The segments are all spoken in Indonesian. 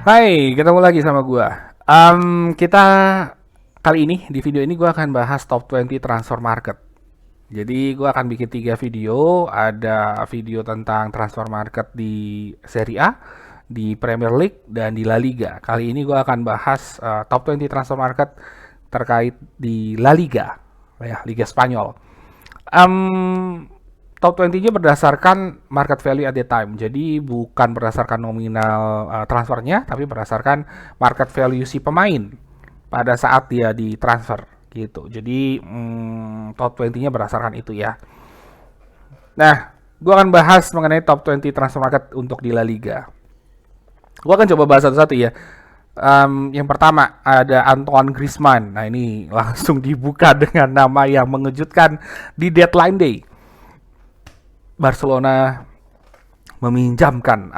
Hai, ketemu lagi sama gua. Kita kali ini di video ini gua akan bahas top 20 transfer market. Jadi gua akan bikin 3 video, ada video tentang transfer market di Serie A, di Premier League dan di La Liga. Kali ini gua akan bahas top 20 transfer market terkait di La Liga, ya, Liga Spanyol. Um, Top 20-nya berdasarkan market value at the time. Jadi bukan berdasarkan nominal transfernya, tapi berdasarkan market value si pemain pada saat dia ditransfer gitu. Jadi top 20-nya berdasarkan itu ya. Nah, gue akan bahas mengenai top 20 transfer market untuk di La Liga. Gue akan coba bahas satu-satu ya. Yang pertama ada Antoine Griezmann. Nah ini langsung dibuka dengan nama yang mengejutkan di deadline day. Barcelona meminjamkan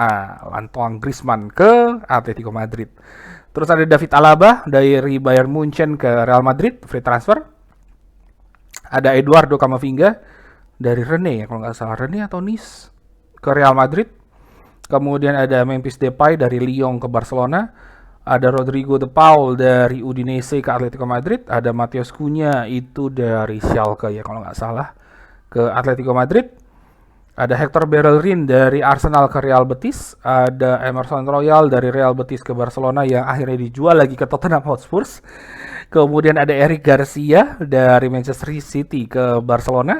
Antoine Griezmann ke Atletico Madrid. Terus ada David Alaba dari Bayern Munchen ke Real Madrid, free transfer. Ada Eduardo Camavinga dari Rennes ya, kalau nggak salah Rennes atau Nice ke Real Madrid. Kemudian ada Memphis Depay dari Lyon ke Barcelona. Ada Rodrigo De Paul dari Udinese ke Atletico Madrid. Ada Matheus Cunha itu dari Schalke ya kalau nggak salah ke Atletico Madrid. Ada Hector Bellerin dari Arsenal ke Real Betis. Ada Emerson Royal dari Real Betis ke Barcelona yang akhirnya dijual lagi ke Tottenham Hotspur. Kemudian ada Eric Garcia dari Manchester City ke Barcelona.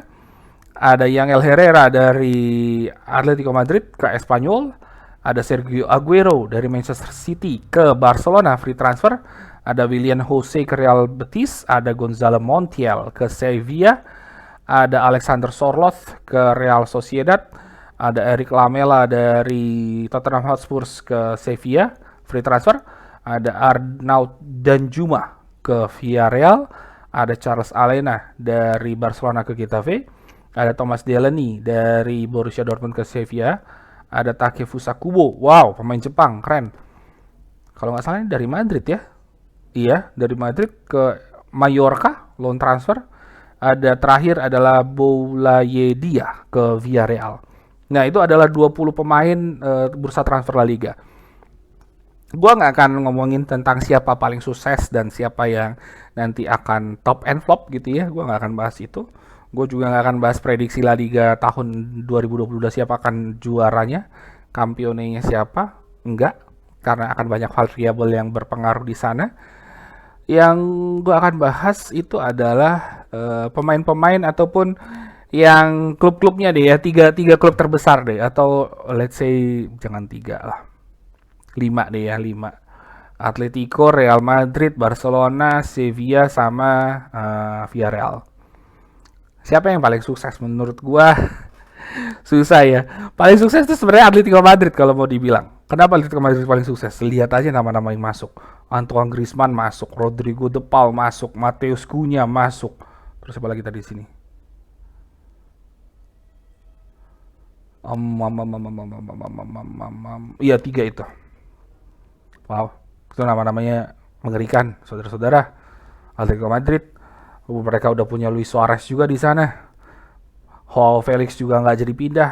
Ada Yangel Herrera dari Atletico Madrid ke Espanyol. Ada Sergio Aguero dari Manchester City ke Barcelona, free transfer. Ada William Jose ke Real Betis. Ada Gonzalo Montiel ke Sevilla. Ada Alexander Sorloth ke Real Sociedad. Ada Eric Lamela dari Tottenham Hotspur ke Sevilla, free transfer. Ada Arnaud Danjuma ke Villarreal. Ada Charles Alena dari Barcelona ke Getafe. Ada Thomas Delaney dari Borussia Dortmund ke Sevilla. Ada Takefusa Kubo, wow, pemain Jepang, keren. Kalau nggak salah ini dari Madrid ya. Iya, dari Madrid ke Mallorca, loan transfer. Ada terakhir adalah Boulayedia ke Villarreal. Nah, itu adalah 20 pemain bursa transfer La Liga. Gua nggak akan ngomongin tentang siapa paling sukses dan siapa yang nanti akan top and flop gitu ya. Gua nggak akan bahas itu. Gue juga nggak akan bahas prediksi La Liga tahun 2022 siapa akan juaranya, kampionenya siapa, enggak, karena akan banyak variabel yang berpengaruh di sana. Yang gue akan bahas itu adalah pemain-pemain ataupun yang klub-klubnya deh ya, tiga klub terbesar deh, atau let's say jangan tiga lah, 5 deh ya, 5. Atletico, Real Madrid, Barcelona, Sevilla, sama Villarreal. Siapa yang paling sukses menurut gua? Susah ya. Paling sukses itu sebenarnya Atletico Madrid kalau mau dibilang. Kenapa Atletico Madrid paling sukses? Lihat aja nama-nama yang masuk. Antoine Griezmann masuk, Rodrigo De Paul masuk, Matheus Cunha masuk. Terus apa lagi tadi di sini? Iya, 3 itu. Wow, itu nama-namanya mengerikan, saudara-saudara. Atletico Madrid, mereka udah punya Luis Suarez juga di sana. Felix juga nggak jadi pindah.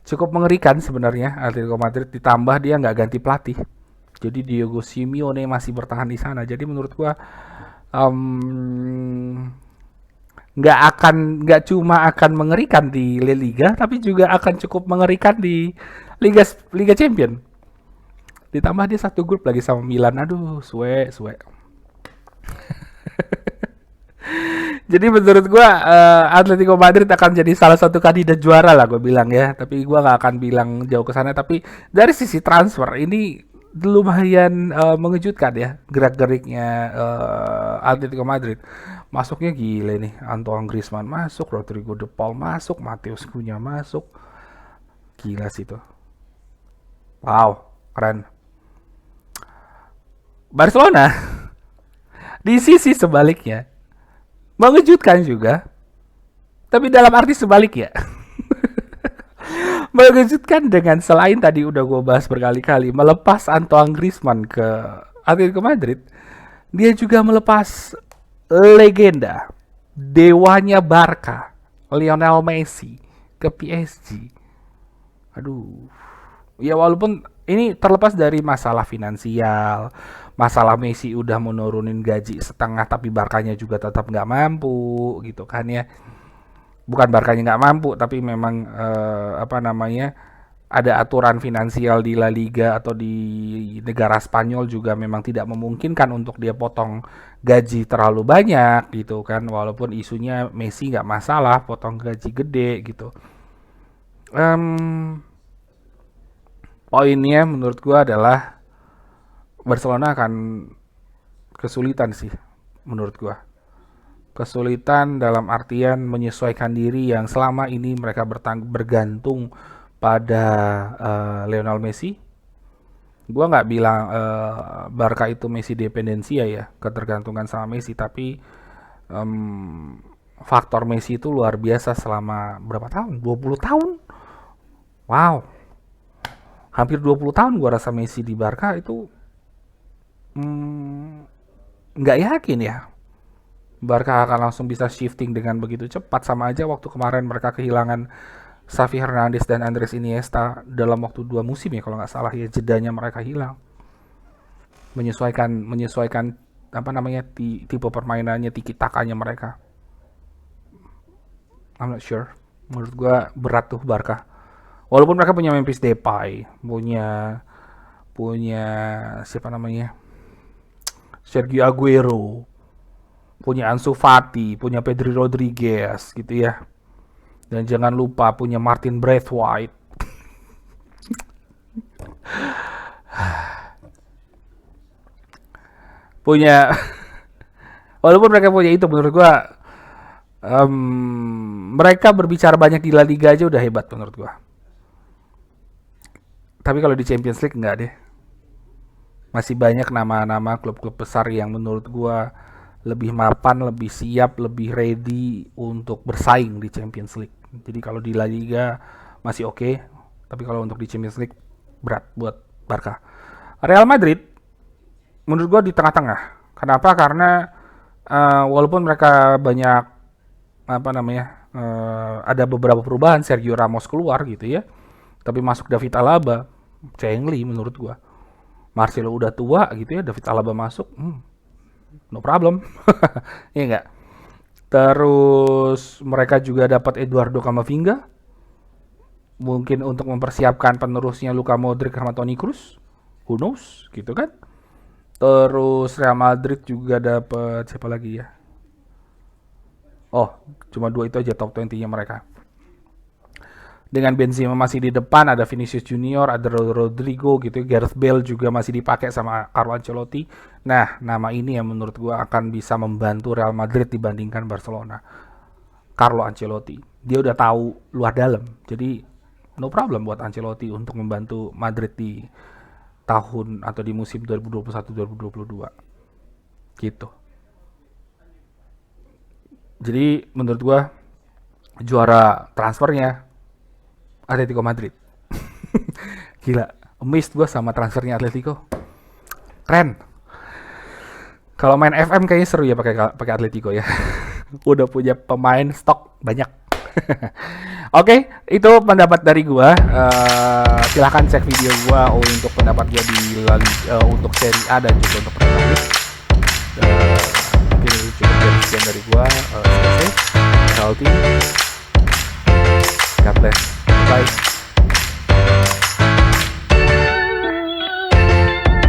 Cukup mengerikan sebenarnya Atletico Madrid, ditambah dia nggak ganti pelatih. Jadi Diego Simeone masih bertahan di sana. Jadi menurut gua nggak cuma akan mengerikan di La Liga, tapi juga akan cukup mengerikan di Liga Liga Champion. Ditambah dia satu grup lagi sama Milan. Aduh, suwe. Jadi menurut gue Atletico Madrid akan jadi salah satu kandidat juara lah gue bilang ya. Tapi gue nggak akan bilang jauh ke sana. Tapi dari sisi transfer ini lumayan mengejutkan ya gerak-geriknya Atletico Madrid. Masuknya gile nih. Antoine Griezmann masuk, Rodrigo De Paul masuk, Matheus Cunha masuk. Gila sih tuh. Wow, keren. Barcelona di sisi sebaliknya mengejutkan juga, tapi dalam arti sebalik ya. Mengejutkan dengan selain tadi udah gue bahas berkali-kali, melepas Antoine Griezmann ke Atletico Madrid, dia juga melepas legenda, dewanya Barca, Lionel Messi ke PSG. Aduh, Ya walaupun ini terlepas dari masalah finansial, masalah Messi udah menurunin gaji setengah tapi Barkanya juga tetap nggak mampu gitu kan ya. Bukan Barkanya nggak mampu tapi memang apa namanya, ada aturan finansial di La Liga atau di negara Spanyol juga memang tidak memungkinkan untuk dia potong gaji terlalu banyak gitu kan, walaupun isunya Messi nggak masalah potong gaji gede gitu. Em, Poinnya menurut gua adalah Barcelona akan kesulitan sih menurut gua. Kesulitan dalam artian menyesuaikan diri yang selama ini mereka bergantung pada Lionel Messi. Gua nggak bilang Barca itu Messi dependensia ya, ketergantungan sama Messi, tapi em, faktor Messi itu luar biasa selama berapa tahun? 20 tahun. Wow, hampir 20 tahun gua rasa Messi di Barca itu mm, nggak yakin ya Barca akan langsung bisa shifting dengan begitu cepat. Sama aja waktu kemarin mereka kehilangan Xavi Hernandez dan Andres Iniesta dalam waktu 2 musim ya kalau nggak salah ya, jedanya mereka hilang. Menyesuaikan apa namanya, tipe permainannya, tiki takanya mereka. I'm not sure. Menurut gua berat tuh Barca. Walaupun mereka punya Memphis Depay, punya punya siapa namanya, Sergio Aguero, punya Ansu Fati, punya Pedri Rodriguez gitu ya. Dan jangan lupa punya Martin Braithwaite. Punya walaupun mereka punya itu, menurut gua mereka berbicara banyak di La Liga aja udah hebat menurut gua. Tapi kalau di Champions League enggak deh. Masih banyak nama-nama klub-klub besar yang menurut gua lebih mapan, lebih siap, lebih ready untuk bersaing di Champions League. Jadi kalau di La Liga masih oke, tapi kalau untuk di Champions League berat buat Barca. Real Madrid menurut gua di tengah-tengah. Kenapa? Karena walaupun mereka banyak apa namanya, ada beberapa perubahan, Sergio Ramos keluar gitu ya, tapi masuk David Alaba, Cengli menurut gua. Marcelo udah tua gitu ya, David Alaba masuk, no problem. Iya enggak? Terus mereka juga dapat Eduardo Camavinga, mungkin untuk mempersiapkan penerusnya Luka Modric sama Toni Kroos, who knows gitu kan. Terus Real Madrid juga dapat siapa lagi ya? Oh, cuma 2 itu aja top 20-nya mereka. Dengan Benzema masih di depan, ada Vinicius Junior, ada Rodrigo gitu, Gareth Bale juga masih dipakai sama Carlo Ancelotti. Nah, nama ini yang menurut gua akan bisa membantu Real Madrid dibandingkan Barcelona. Carlo Ancelotti, dia udah tahu luar dalam, jadi no problem buat Ancelotti untuk membantu Madrid di tahun atau di musim 2021-2022 gitu. Jadi menurut gua juara transfernya Atletico Madrid. Gila, amazed gue sama transfernya Atletico. Keren. Kalau main FM kayaknya seru ya pakai Atletico ya. Udah punya pemain stok banyak. Oke, itu pendapat dari gua. Silahkan cek video gua untuk pendapat gua di untuk seri A dan juga untuk Premier League. Mungkin itu cukup sekian dari gua. Stay safe, healthy. God bless. Bye.